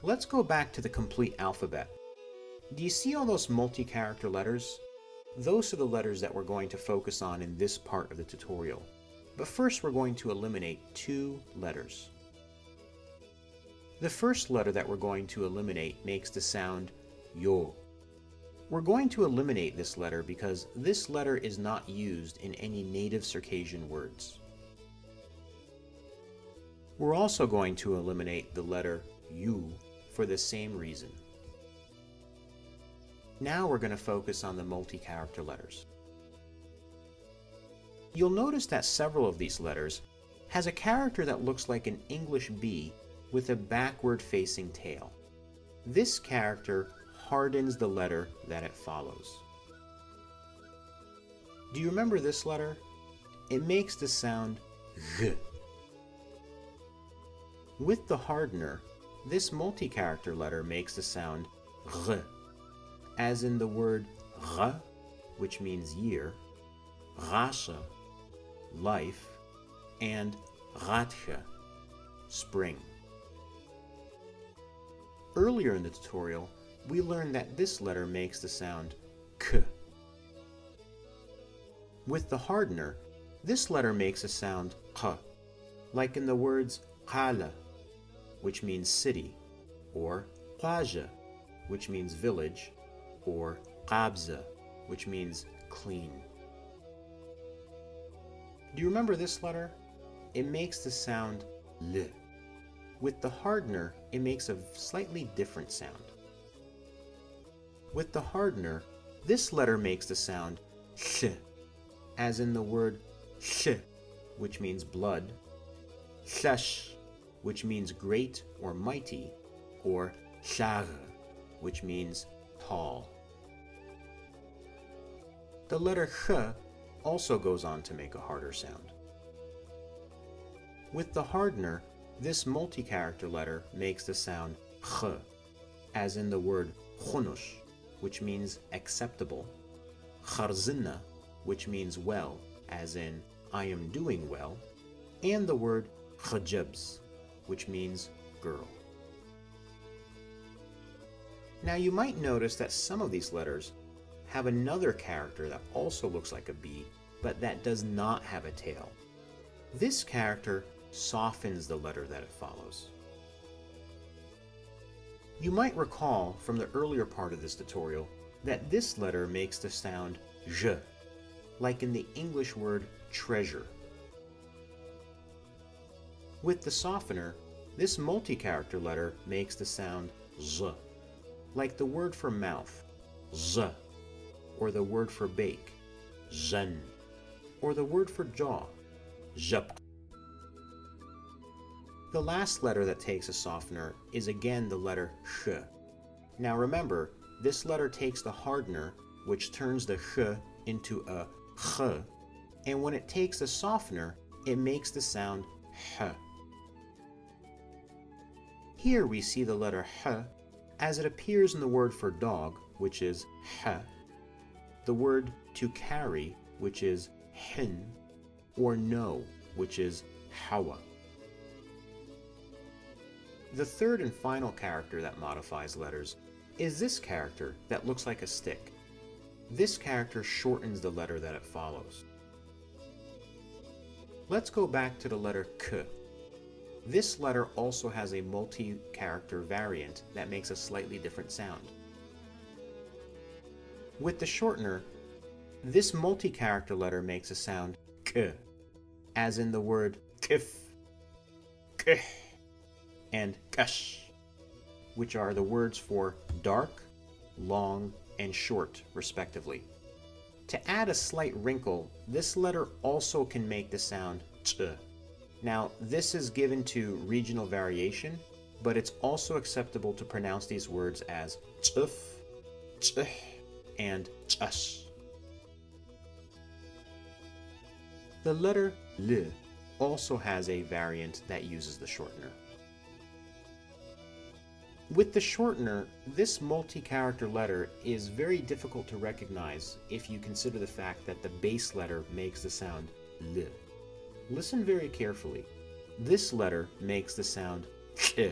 Let's go back to the complete alphabet. Do you see all those multi-character letters? Those are the letters that we're going to focus on in this part of the tutorial. But first we're going to eliminate 2 letters. The first letter that we're going to eliminate makes the sound yo. We're going to eliminate this letter because this letter is not used in any native Circassian words. We're also going to eliminate the letter U for the same reason. Now we're going to focus on the multi-character letters. You'll notice that several of these letters has a character that looks like an English B with a backward-facing tail. This character hardens the letter that it follows. Do you remember this letter? It makes the sound G. With the hardener, this multi-character letter makes the sound R, as in the word R, which means year, Rasha, life, and Ratsha, spring. Earlier in the tutorial, we learned that this letter makes the sound K. With the hardener, this letter makes a sound K, like in the words Qala, which means city, or Qaja, which means village, or Qabza, which means clean. Do you remember this letter? It makes the sound L. With the hardener, it makes a slightly different sound. With the hardener, this letter makes the sound sh, as in the word sh, which means blood, shash, which means great or mighty, or shagh, which means tall. The letter ch also goes on to make a harder sound. With the hardener, this multi-character letter makes the sound ch, as in the word khunush, which means acceptable, kharzinna, which means well, as in I am doing well, and the word khajabs, which means girl. Now you might notice that some of these letters have another character that also looks like a B, but that does not have a tail. This character softens the letter that it follows. You might recall from the earlier part of this tutorial that this letter makes the sound j, like in the English word treasure. With the softener, this multi-character letter makes the sound z, like the word for mouth, z, or the word for bake, zhen, or the word for jaw, zhap. The last letter that takes a softener is again the letter sh. Now remember, this letter takes the hardener, which turns the sh into a ch, and when it takes the softener, it makes the sound h. Here we see the letter h as it appears in the word for dog, which is h, the word to carry, which is hin, or know, which is hawa. The third and final character that modifies letters is this character that looks like a stick. This character shortens the letter that it follows. Let's go back to the letter k. This letter also has a multi-character variant that makes a slightly different sound. With the shortener, this multi-character letter makes a sound k, as in the word kif, kih, and kash, which are the words for dark, long, and short, respectively. To add a slight wrinkle, this letter also can make the sound ch. Now, this is given to regional variation, but it's also acceptable to pronounce these words as chif, chih, and chash. The letter L also has a variant that uses the shortener. With the shortener, this multi-character letter is very difficult to recognize if you consider the fact that the base letter makes the sound L. Listen very carefully. This letter makes the sound ch.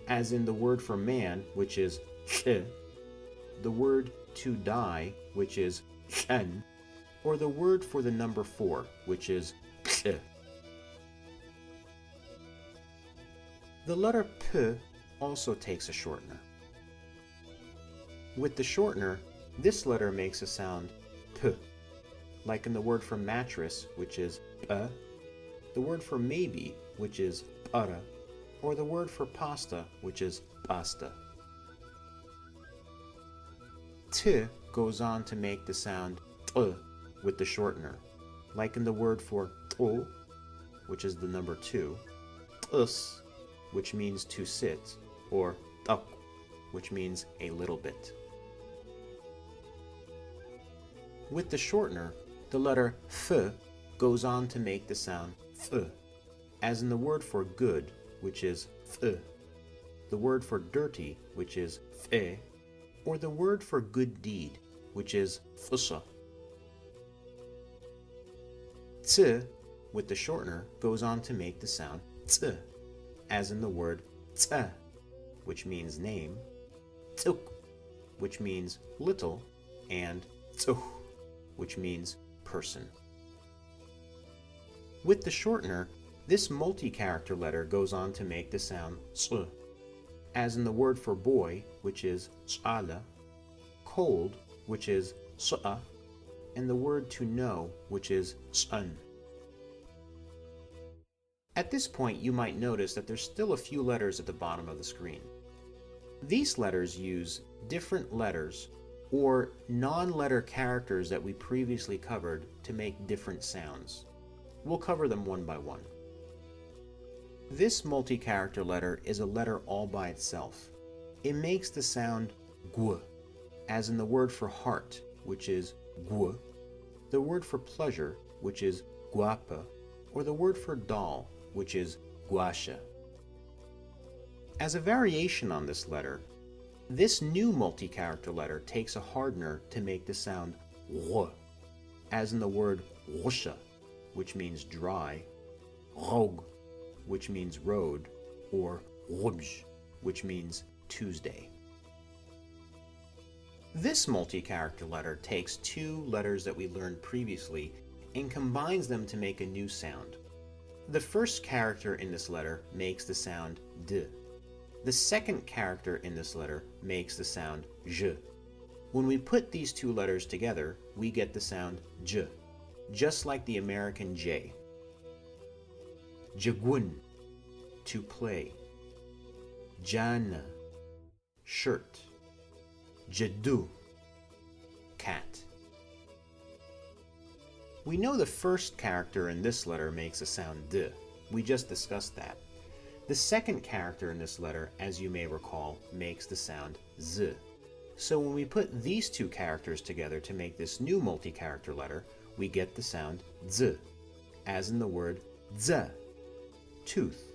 as in the word for man, which is the word to die, which is shen, or the word for the number 4, which is p. The letter p also takes a shortener. With the shortener, this letter makes a sound p, like in the word for mattress, which is p, the word for maybe, which is para, or the word for pasta, which is pasta. T goes on to make the sound t with the shortener, like in the word for to, which is the number 2, tus, which means to sit, or tak, which means a little bit. With the shortener, the letter f goes on to make the sound f, as in the word for good, which is f, the word for dirty, which is fe, or the word for good deed, which is fusa. T, with the shortener, goes on to make the sound t, as in the word tsa, which means name, tuk, which means little, and tsuh, which means person. With the shortener, this multi-character letter goes on to make the sound s, as in the word for boy, which is s'ala, cold, which is s'a, and the word to know, which is s'an. At this point, you might notice that there's still a few letters at the bottom of the screen. These letters use different letters or non-letter characters that we previously covered to make different sounds. We'll cover them one by one. This multi-character letter is a letter all by itself. It makes the sound gu, as in the word for heart, which is gu, the word for pleasure, which is guapa, or the word for doll, which is guasha. As a variation on this letter, this new multi-character letter takes a hardener to make the sound r, as in the word rosha, which means dry, rog, which means road, or rubj, which means Tuesday. This multi-character letter takes 2 letters that we learned previously and combines them to make a new sound. The first character in this letter makes the sound d. The second character in this letter makes the sound j. When we put these 2 letters together, we get the sound j, just like the American J. Jagun, to play. Jana, shirt. Jaddu, cat. We know the first character in this letter makes a sound d. We just discussed that. The second character in this letter, as you may recall, makes the sound z. So when we put these 2 characters together to make this new multi-character letter, we get the sound z, as in the word za, tooth,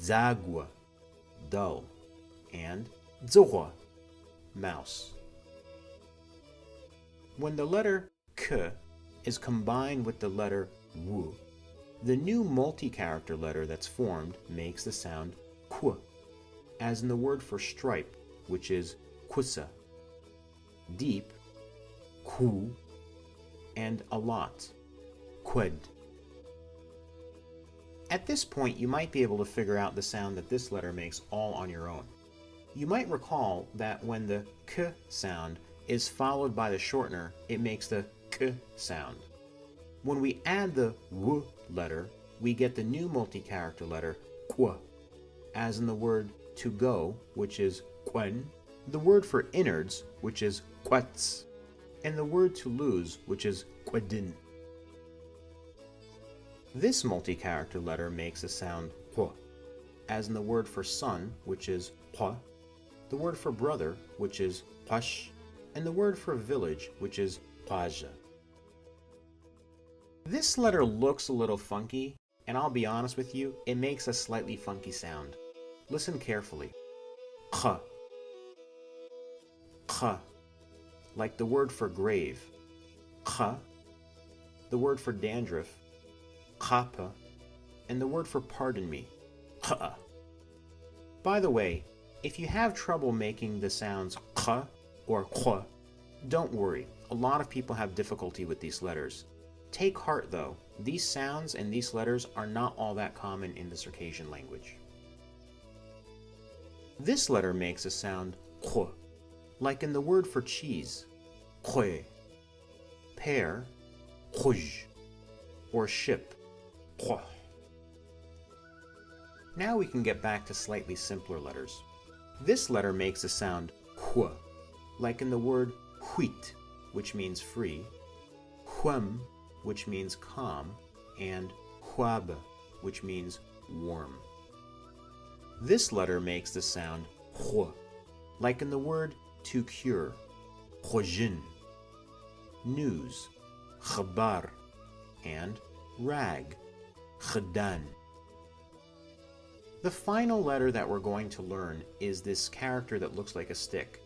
zagua, dull, and zhua, mouse. When the letter k is combined with the letter wu, the new multi-character letter that's formed makes the sound qu, as in the word for stripe, which is qusa, deep, ku, and a lot, qued. At this point, you might be able to figure out the sound that this letter makes all on your own. You might recall that when the k sound is followed by the shortener, it makes the k sound. When we add the w letter, we get the new multi-character letter qu, as in the word to go, which is quen, the word for innards, which is quets, and the word to lose, which is quedin. This multi-character letter makes a sound hu, as in the word for son, which is hua, the word for brother, which is huash, and the word for village, which is huaja. This letter looks a little funky, and I'll be honest with you, it makes a slightly funky sound. Listen carefully. Kha. Kha. Like the word for grave. Kha. The word for dandruff. Khapa. and the word for pardon me, kh. By the way, if you have trouble making the sounds kh or kh, don't worry, a lot of people have difficulty with these letters. Take heart though, these sounds and these letters are not all that common in the Circassian language. This letter makes a sound kh, like in the word for cheese, kh, pear, khuj, or ship, kh. Now we can get back to slightly simpler letters. This letter makes a sound hua, like in the word huit, which means free, huam, which means calm, and huab, which means warm. This letter makes the sound hua, like in the word to cure, khojin, news, khabar, and rag, khadan. The final letter that we're going to learn is this character that looks like a stick.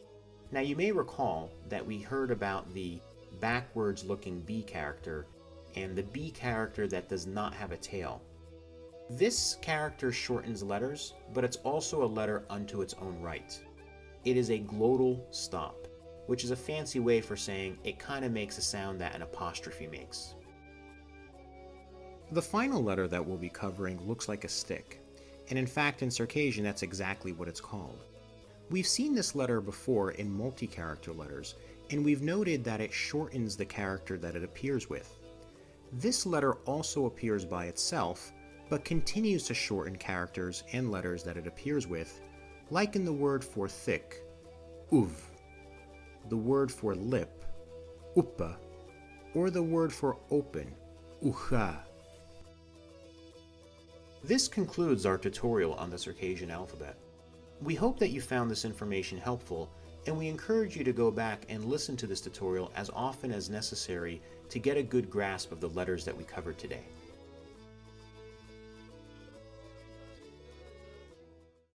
Now you may recall that we heard about the backwards looking B character and the B character that does not have a tail. This character shortens letters, but it's also a letter unto its own right. It is a glottal stop, which is a fancy way for saying it kind of makes a sound that an apostrophe makes. The final letter that we'll be covering looks like a stick, and in fact in Circassian that's exactly what it's called. We've seen this letter before in multi-character letters, and we've noted that it shortens the character that it appears with. This letter also appears by itself, but continues to shorten characters and letters that it appears with, like in the word for thick, uv, the word for lip, uppa, or the word for open, uha. This concludes our tutorial on the Circassian alphabet. We hope that you found this information helpful, and we encourage you to go back and listen to this tutorial as often as necessary to get a good grasp of the letters that we covered today.